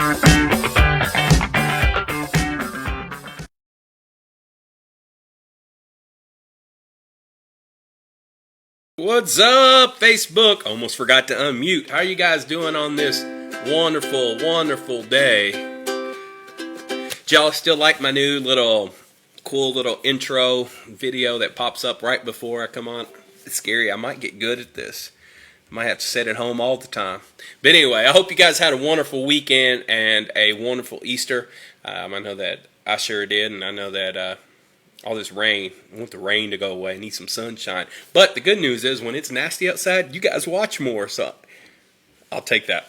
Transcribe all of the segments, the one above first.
What's up, Facebook? Almost forgot to unmute. How are you guys doing on this wonderful, wonderful day? Do y'all still like my new cool little intro video that pops up right before I come on? It's scary. I might get good at this. I might have to sit at home all the time. But anyway, I hope you guys had a wonderful weekend and a wonderful Easter. I know that I sure did, and I know that all this rain, I want the rain to go away. I need some sunshine. But the good news is when it's nasty outside, you guys watch more, so I'll take that.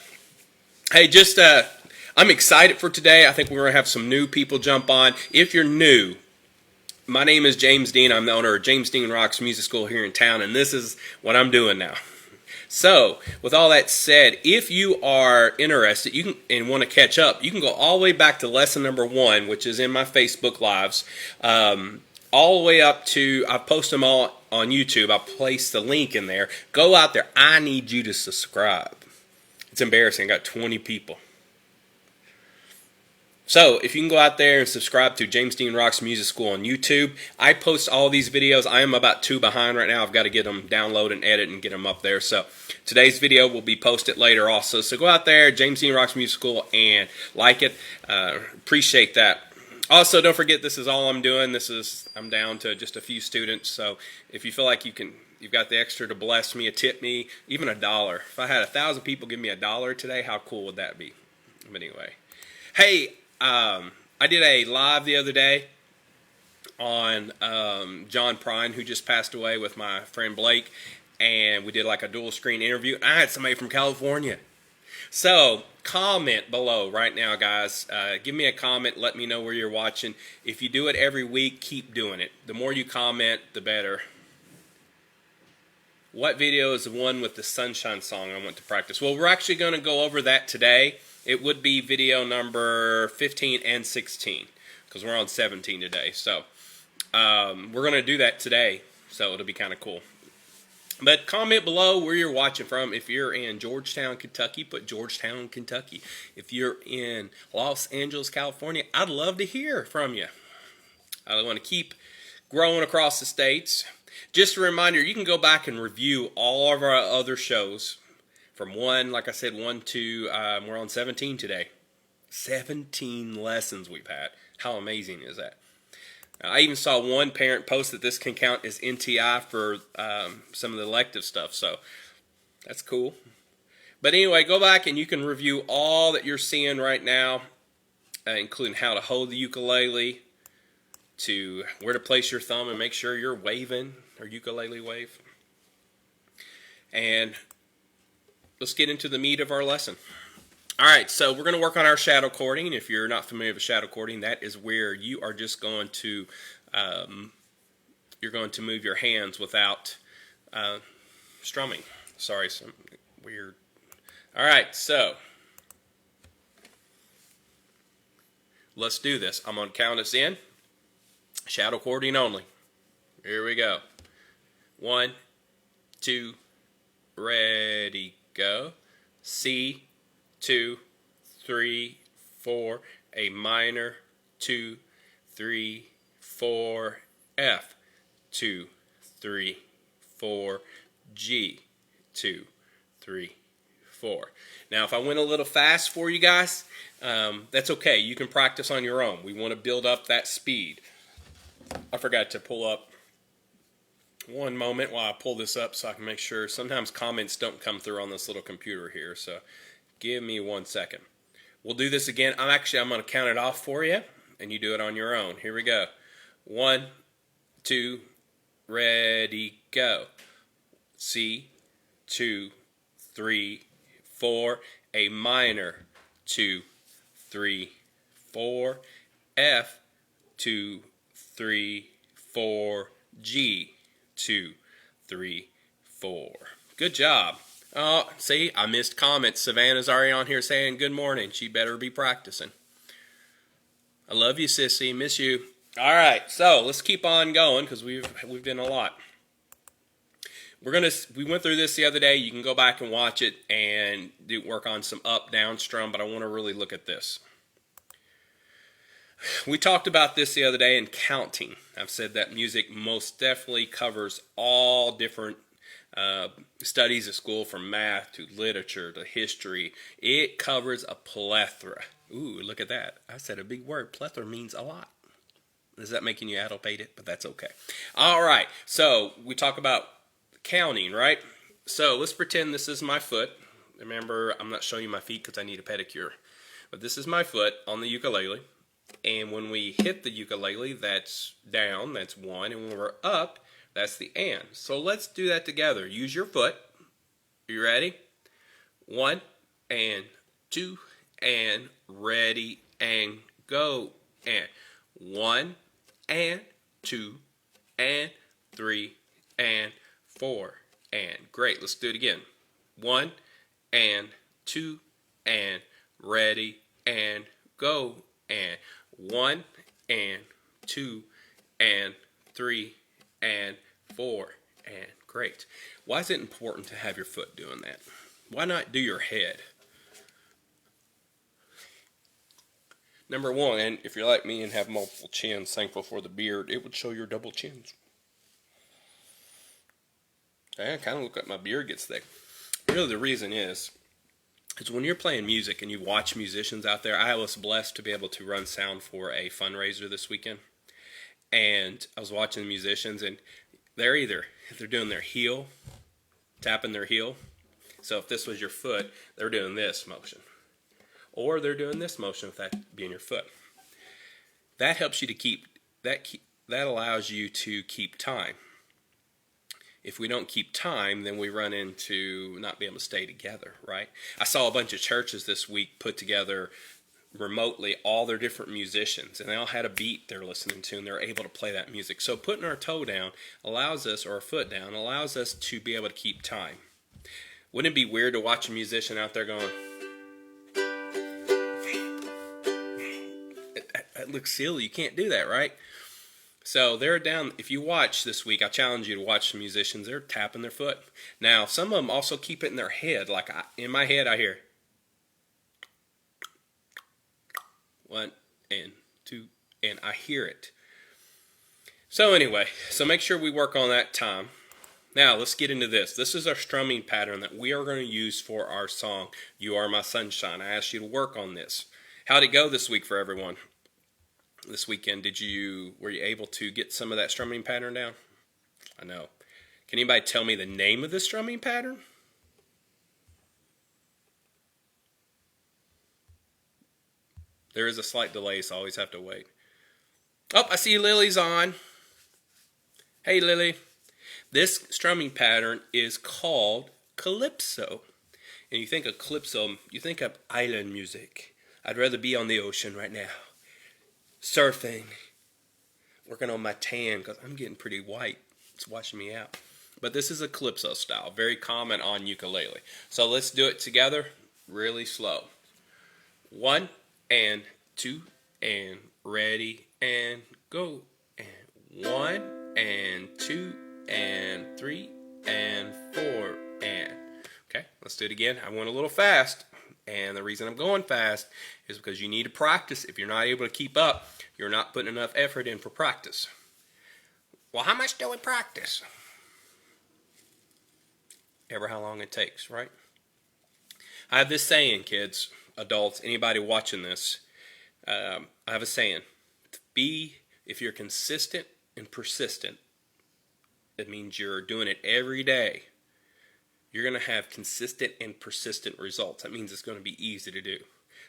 Hey, I'm excited for today. I think we're going to have some new people jump on. If you're new, my name is James Dean. I'm the owner of James Dean Rocks Music School here in town, and this is what I'm doing now. So, with all that said, if you are interested and want to catch up, you can go all the way back to lesson number 1, which is in my Facebook Lives, all the way up to, I post them all on YouTube. I'll place the link in there. Go out there. I need you to subscribe. It's embarrassing. I got 20 people. So, if you can go out there and subscribe to James Dean Rocks Music School on YouTube. I post all these videos. I am about 2 behind right now. I've got to get them downloaded and edit and get them up there. So, today's video will be posted later also. So, go out there, James Dean Rocks Music School, and like it. Appreciate that. Also, don't forget, this is all I'm doing. I'm down to just a few students. So, if you feel like you've got the extra to bless me, tip me, even $1. If I had 1,000 people give me $1 today, how cool would that be? But anyway. Hey, I did a live the other day on John Prine, who just passed away, with my friend Blake, and we did like a dual screen interview. I had somebody from California. So, comment below right now, guys. Give me a comment. Let me know where you're watching. If you do it every week, keep doing it. The more you comment, the better. What video is the one with the sunshine song I want to practice? Well, we're actually going to go over that today. It would be video number 15 and 16, because we're on 17 today. So, we're going to do that today, so it'll be kind of cool. But comment below where you're watching from. If you're in Georgetown, Kentucky, put Georgetown, Kentucky. If you're in Los Angeles, California, I'd love to hear from you. I want to keep growing across the states. Just a reminder, you can go back and review all of our other shows. From 1, like I said, 1 to, we're on 17 today. 17 lessons we've had. How amazing is that? I even saw one parent post that this can count as NTI for some of the elective stuff, so that's cool. But anyway, go back and you can review all that you're seeing right now, including how to hold the ukulele, to where to place your thumb and make sure you're waving, or ukulele wave. And let's get into the meat of our lesson. All right, so we're going to work on our shadow chording. If you're not familiar with shadow chording, that is where you are just going to you're going to move your hands without strumming. Sorry, some weird. All right, so let's do this. I'm going to count us in. Shadow chording only. Here we go. 1, 2, ready, go. C, 2, 3, 4, A minor, 2, 3, 4, F, 2, 3, 4, G, 2, 3, 4. Now, if I went a little fast for you guys, that's okay. You can practice on your own. We want to build up that speed. I forgot to pull up one moment while I pull this up so I can make sure. Sometimes comments don't come through on this little computer here, so give me 1 second. We'll do this again. I'm going to count it off for you, and you do it on your own. Here we go. 1, 2, ready, go. C, 2, 3, 4, A minor, 2, 3, 4, F, 2, 3, 4, G, 2, 3, 4. Good job. Oh, see, I missed comments. Savannah's already on here saying good morning. She better be practicing. I love you, sissy. Miss you. All right, so let's keep on going because we've done a lot. We went through this the other day. You can go back and watch it and work on some up, down strum, but I want to really look at this. We talked about this the other day in counting. I've said that music most definitely covers all different studies at school, from math to literature to history. It covers a plethora. Ooh, look at that. I said a big word. Plethora means a lot. Is that making you addlepate it? But that's okay. All right. So we talk about counting, right? So let's pretend this is my foot. Remember, I'm not showing you my feet because I need a pedicure. But this is my foot on the ukulele. And when we hit the ukulele, that's down, that's one. And when we're up, that's the and. So let's do that together. Use your foot. Are you ready? 1 and 2 and ready and go. And 1 and 2 and 3 and 4 and. Great. Let's do it again. 1 and 2 and ready and go. And 1 and 2 and 3 and 4 and. Great. Why is it important to have your foot doing that? Why not do your head? Number one, and if you're like me and have multiple chins, thankful for the beard, it would show your double chins. I kind of look like my beard gets thick. Really, the reason is when you're playing music and you watch musicians out there. I was blessed to be able to run sound for a fundraiser this weekend. And I was watching the musicians, and they're doing their heel, tapping their heel. So if this was your foot, they're doing this motion. Or they're doing this motion with that being your foot. That helps you to that allows you to keep time. If we don't keep time, then we run into not being able to stay together, right? I saw a bunch of churches this week put together remotely all their different musicians, and they all had a beat they're listening to, and they're able to play that music. So putting our toe down allows us, or our foot down, allows us to be able to keep time. Wouldn't it be weird to watch a musician out there going, that looks silly, you can't do that, right? So they're down. If you watch this week, I challenge you to watch the musicians. They're tapping their foot. Now, some of them also keep it in their head. Like in my head, I hear 1 and 2, and I hear it. So anyway, so make sure we work on that time. Now, let's get into this. This is our strumming pattern that we are going to use for our song, You Are My Sunshine. I asked you to work on this. How'd it go this week for everyone? This weekend, were you able to get some of that strumming pattern down? I know. Can anybody tell me the name of the strumming pattern? There is a slight delay, so I always have to wait. Oh, I see Lily's on. Hey, Lily. This strumming pattern is called calypso. And you think of calypso, you think of island music. I'd rather be on the ocean right now, surfing, working on my tan because I'm getting pretty white. It's washing me out. But this is a calypso style, very common on ukulele. So let's do it together really slow. 1 and 2 and ready and go. And 1 and 2 and 3 and 4 and. Okay, let's do it again. I went a little fast. And the reason I'm going fast is because you need to practice. If you're not able to keep up, you're not putting enough effort in for practice. Well, how much do we practice? Ever how long it takes, right? I have this saying, kids, adults, anybody watching this, I have a saying. If you're consistent and persistent, it means you're doing it every day. You're going to have consistent and persistent results. That means it's going to be easy to do.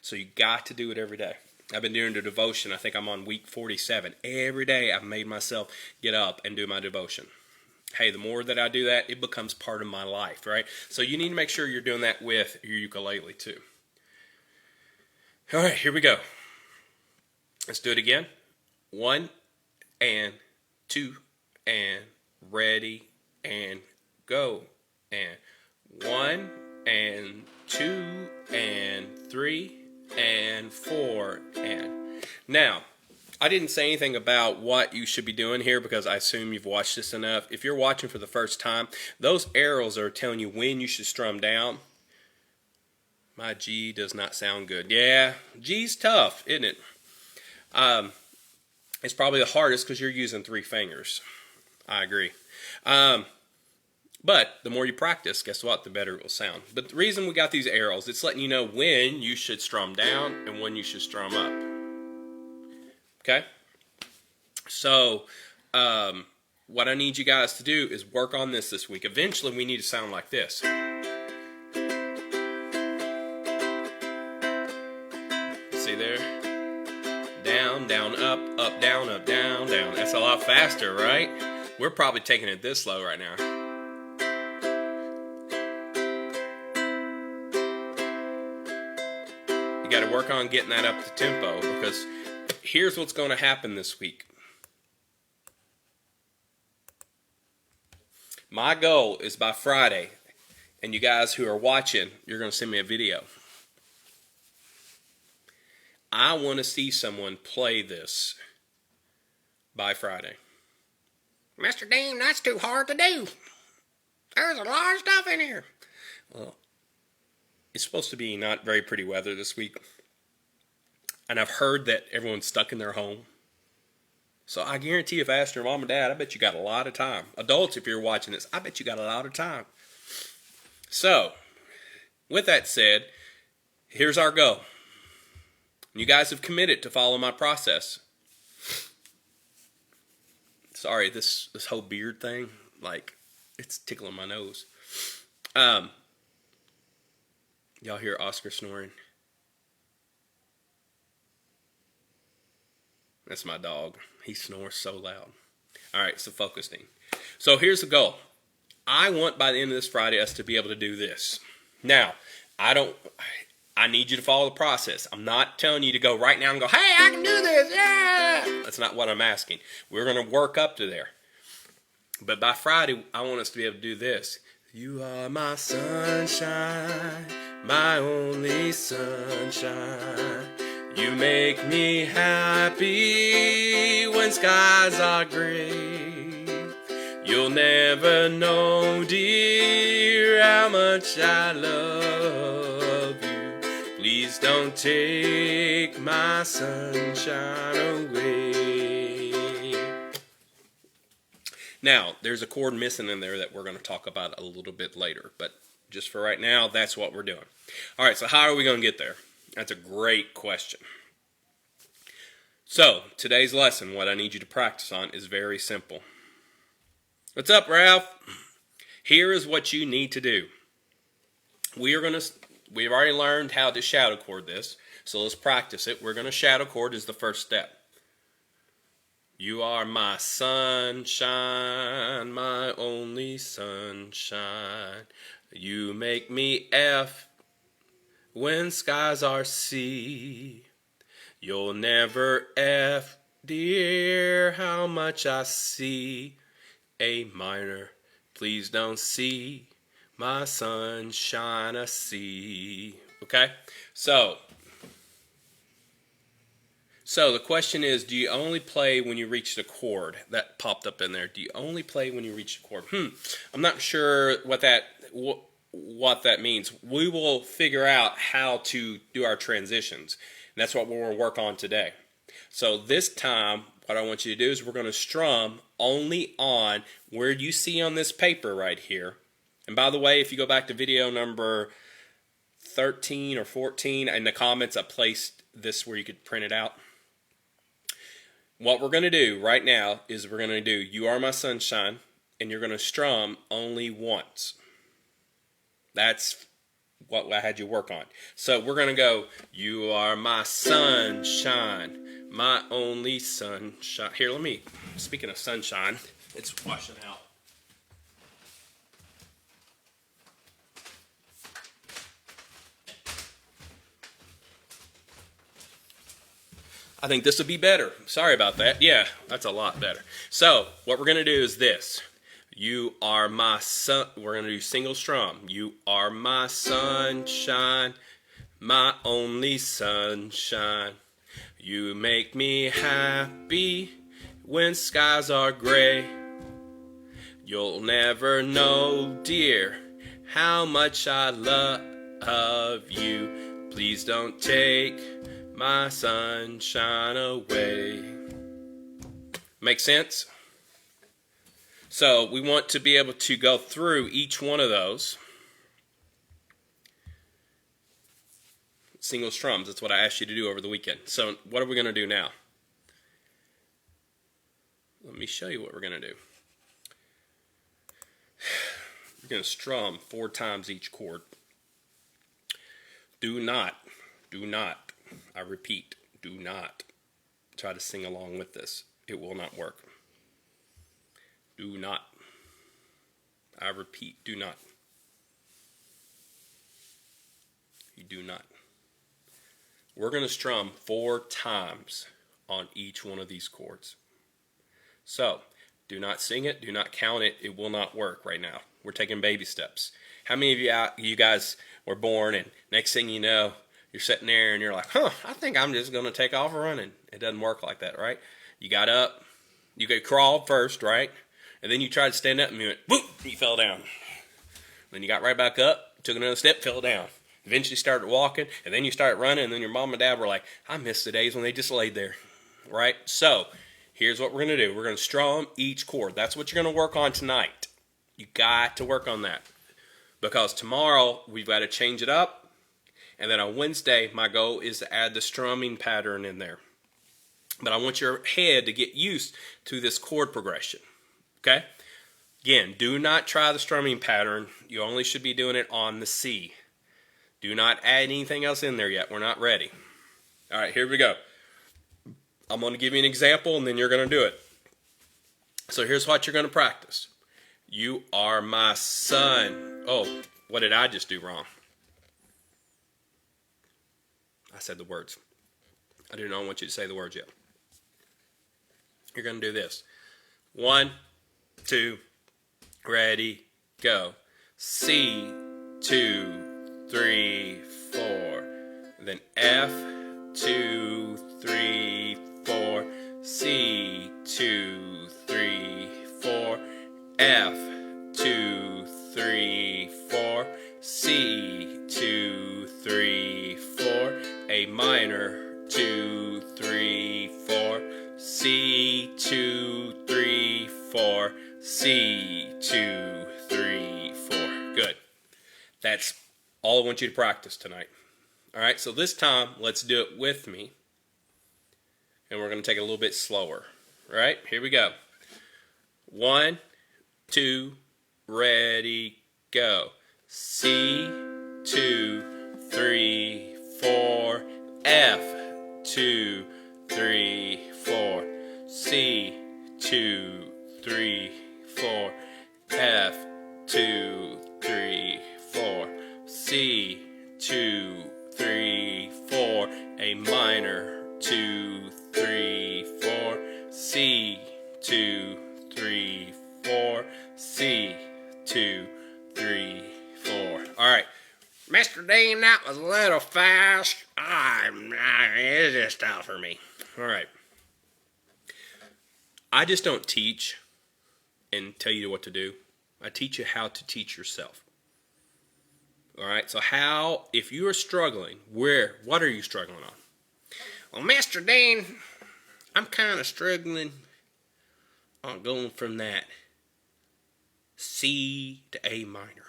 So you got to do it every day. I've been doing the devotion. I think I'm on week 47. Every day I've made myself get up and do my devotion. Hey, the more that I do that, it becomes part of my life, right? So you need to make sure you're doing that with your ukulele too. All right, here we go. Let's do it again. 1 and 2 and ready and go. And 1 and 2 and 3 and 4 and. Now, I didn't say anything about what you should be doing here because I assume you've watched this enough. If you're watching for the first time, those arrows are telling you when you should strum down. My G does not sound good. Yeah, G's tough, isn't it? It's probably the hardest because you're using 3 fingers. I agree. But the more you practice, guess what? The better it will sound. But the reason we got these arrows, it's letting you know when you should strum down and when you should strum up. Okay? So, what I need you guys to do is work on this week. Eventually, we need to sound like this. See there? Down, down, up, down, down. That's a lot faster, right? We're probably taking it this slow right now. You got to work on getting that up to tempo, because here's what's going to happen this week. My goal is by Friday, and you guys who are watching, you're going to send me a video. I want to see someone play this by Friday. Mr. Dean, that's too hard to do. There's a lot of stuff in here. Well, it's supposed to be not very pretty weather this week. And I've heard that everyone's stuck in their home. So I guarantee if I asked your mom and dad, I bet you got a lot of time. Adults, if you're watching this, I bet you got a lot of time. So, with that said, here's our goal. You guys have committed to follow my process. Sorry, this whole beard thing, like, it's tickling my nose. Y'all hear Oscar snoring? That's my dog. He snores so loud. All right, so focus, Dean. So here's the goal. I want by the end of this Friday us to be able to do this. Now, I need you to follow the process. I'm not telling you to go right now and go, hey, I can do this, yeah! That's not what I'm asking. We're going to work up to there. But by Friday, I want us to be able to do this. You are my sunshine, my only sunshine. You make me happy when skies are gray. You'll never know, dear, how much I love you. Please don't take my sunshine away. Now, there's a chord missing in there that we're going to talk about a little bit later. But just for right now, that's what we're doing. All right, so how are we going to get there? That's a great question. So, today's lesson, what I need you to practice on is very simple. What's up, Ralph? Here is what you need to do. We've already learned how to shadow chord this, so let's practice it. We're going to shadow chord as the first step. You are my sunshine, my only sunshine. You make me F when skies are C. You'll never F, dear, how much I see. A minor, please don't see my sunshine I see. Okay? So the question is, do you only play when you reach the chord? That popped up in there. Do you only play when you reach the chord? I'm not sure what that means. We will figure out how to do our transitions. And that's what we're going to work on today. So this time, what I want you to do is we're going to strum only on where you see on this paper right here. And by the way, if you go back to video number 13 or 14, in the comments I placed this where you could print it out. What we're going to do right now is we're going to do You Are My Sunshine, and you're going to strum only once. That's what I had you work on. So we're going to go, you are my sunshine, my only sunshine. Here, speaking of sunshine, it's washing out. I think this will be better. Sorry about that. Yeah, that's a lot better. So what we're going to do is this. You are my sun. We're going to do single strum. You are my sunshine, my only sunshine. You make me happy when skies are gray. You'll never know, dear, how much I love you. Please don't take my sunshine away. Make sense? So we want to be able to go through each one of those single strums. That's what I asked you to do over the weekend. So what are we going to do now? Let me show you what we're going to do. We're going to strum 4 times each chord. Do not, I repeat, do not try to sing along with this. It will not work. Do not. I repeat, do not. You do not. We're going to strum 4 times on each one of these chords. So, do not sing it, do not count it. It will not work right now. We're taking baby steps. How many of you guys were born and next thing you know, you're sitting there and you're like, I think I'm just going to take off running. It doesn't work like that, right? You got up, you could crawl first, right? And then you tried to stand up and you went, boop, you fell down. Then you got right back up, took another step, fell down. Eventually started walking, and then you started running, and then your mom and dad were like, I miss the days when they just laid there, right? So here's what we're going to do. We're going to strum each chord. That's what you're going to work on tonight. You got to work on that because tomorrow we've got to change it up, and then on Wednesday my goal is to add the strumming pattern in there. But I want your head to get used to this chord progression, okay? Again, do not try the strumming pattern. You only should be doing it on the C. Do not add anything else in there yet. We're not ready. All right, here we go. I'm going to give you an example, and then you're going to do it. So here's what you're going to practice. You are my sun. Oh, what did I just do wrong? I said the words. I do not want you to say the words yet. You're going to do this. 1, 2, ready, go. C, 2, 3, 4. Then F, 2, 3, 4. C, 2, 3, 4. F, 2, 3, 4. C, 2, 3, 4. A minor, 2, 3, 4. C, 2, 3, 4. C, 2, 3, 4. Good. That's all I want you to practice tonight. All right, so this time, let's do it with me. And we're going to take it a little bit slower. All right, here we go. 1, 2, ready, go. C, 2, 3, 4. F, 2, 3, 4. C, 2, 3, 4. F, 2, 3, 4. C, 2, 3, 4. A minor, 2, 3, 4. C, 2, 3, 4. C, 2, 3, 4. All right. Mr. Dean, that was a little fast. It's just tough for me. All right. I just don't teach and tell you what to do. I teach you how to teach yourself. All right, so if you are struggling, what are you struggling on? Well, Mr. Dean, I'm kind of struggling on going from that C to A minor.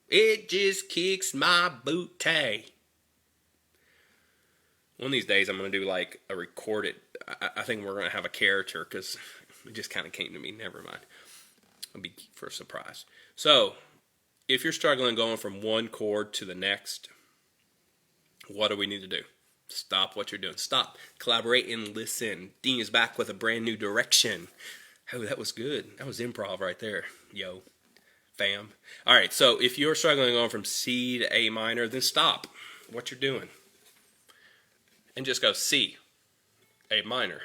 It just kicks my booty. One of these days I'm going to do like a recorded, I think we're going to have a character because it just kind of came to me, never mind. It'll be for a surprise. So, if you're struggling going from one chord to the next, what do we need to do? Stop what you're doing. Stop. Collaborate and listen. Dean is back with a brand new direction. Oh, that was good. That was improv right there. Yo, fam. All right, so if you're struggling going from C to A minor, then stop what you're doing. And just go C, A minor,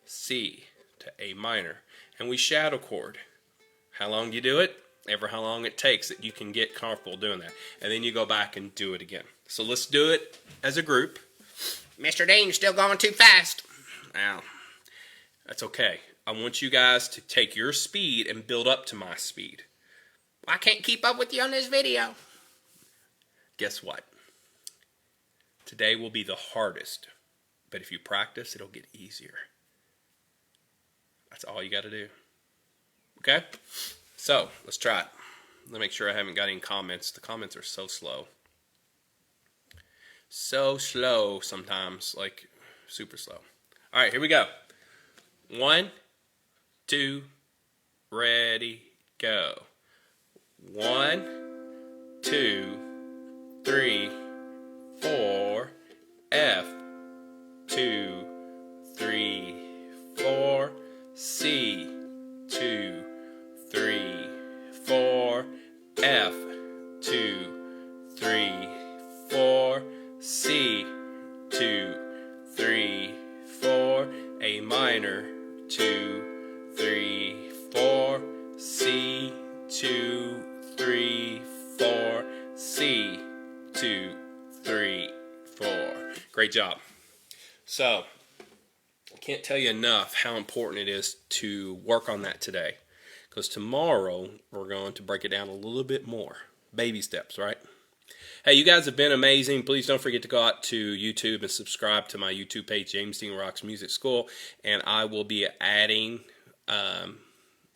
C to A minor. And we shadow chord. How long do you do it? Ever how long it takes that you can get comfortable doing that. And then you go back and do it again. So let's do it as a group. Mr. Dean, you're still going too fast. Now, that's okay. I want you guys to take your speed and build up to my speed. I can't keep up with you on this video. Guess what? Today will be the hardest, but if you practice, it'll get easier. That's all you got to do. Okay? So, let's try it. Let me make sure I haven't got any comments. The comments are so slow. So slow sometimes, like super slow. All right, here we go. 1, 2, ready, go. 1, 2, 3, 4, F, 2, 3, 4, C, 2, 3, 4, F, 2, 3, 4, C, 2, 3, 4, A minor, 2, 3, 4, C, 2, 3, 4, C, 2, 3, 4. Great job. So, I can't tell you enough how important it is to work on that today. Because tomorrow, we're going to break it down a little bit more. Baby steps, right? Hey, you guys have been amazing. Please don't forget to go out to YouTube and subscribe to my YouTube page, James Dean Rocks Music School. And I will be adding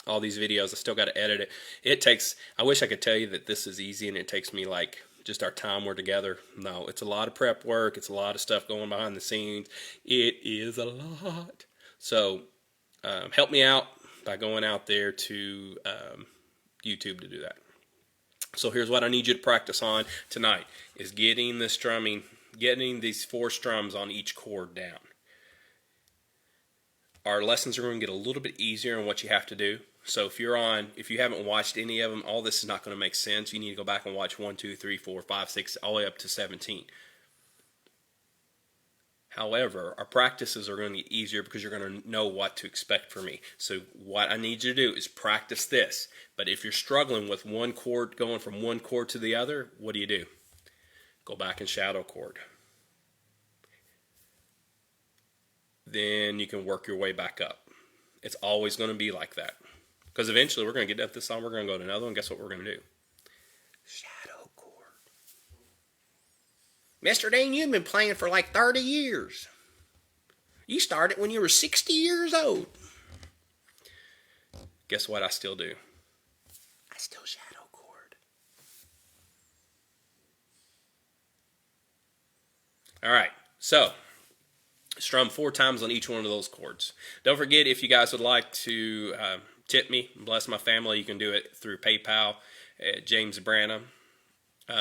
all these videos. I still got to edit it. I wish I could tell you that this is easy and it takes me like just our time we're together. No, it's a lot of prep work. It's a lot of stuff going behind the scenes. It is a lot. So help me out by going out there to YouTube to do that. So here's what I need you to practice on tonight is getting the strumming, getting these 4 strums on each chord down. Our lessons are going to get a little bit easier on what you have to do. So if you haven't watched any of them, all this is not going to make sense. You need to go back and watch 1, 2, 3, 4, 5, 6, all the way up to 17. However, our practices are going to get easier because you're going to know what to expect from me. So what I need you to do is practice this. But if you're struggling with one chord, going from one chord to the other, what do? Go back and shadow chord. Then you can work your way back up. It's always going to be like that. Because eventually we're going to get up this song, we're going to go to another one. Guess what we're going to do? Shadow chord. Mr. Dean, you've been playing for like 30 years. You started when you were 60 years old. Guess what I still do? I still shadow chord. All right, so strum 4 times on each one of those chords. Don't forget, if you guys would like to tip me and bless my family, you can do it through PayPal at James Branham,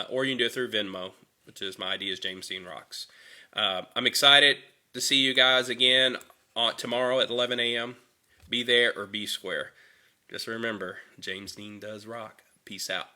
or you can do it through Venmo, which is my ID is James Dean Rocks. I'm excited to see you guys again tomorrow at 11 a.m. Be there or be square. Just remember, James Dean does rock. Peace out.